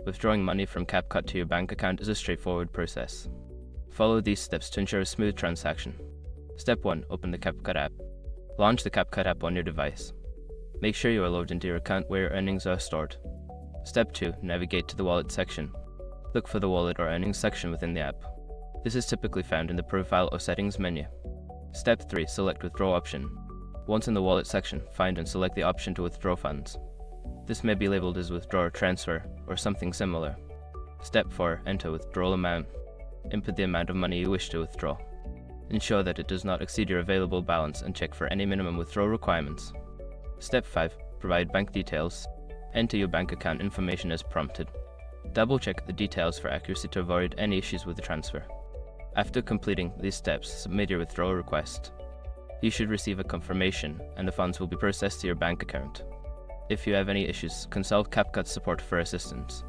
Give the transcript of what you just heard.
Withdrawing money from CapCut to your bank account is a straightforward process. Follow these steps to ensure a smooth transaction. Step 1. Open the CapCut app. Launch the CapCut app on your device. Make sure you are logged into your account where your earnings are stored. Step 2. Navigate to the Wallet section. Look for the Wallet or Earnings section within the app. This is typically found in the Profile or Settings menu. Step 3. Select Withdraw option. Once in the Wallet section, find and select the option to withdraw funds. This may be labeled as Withdraw or Transfer, or something similar. Step 4. Enter withdrawal amount. Input the amount of money you wish to withdraw. Ensure that it does not exceed your available balance and check for any minimum withdrawal requirements. Step 5. Provide bank details. Enter your bank account information as prompted. Double-check the details for accuracy to avoid any issues with the transfer. After completing these steps, submit your withdrawal request. You should receive a confirmation, and the funds will be processed to your bank account. If you have any issues, consult CapCut support for assistance.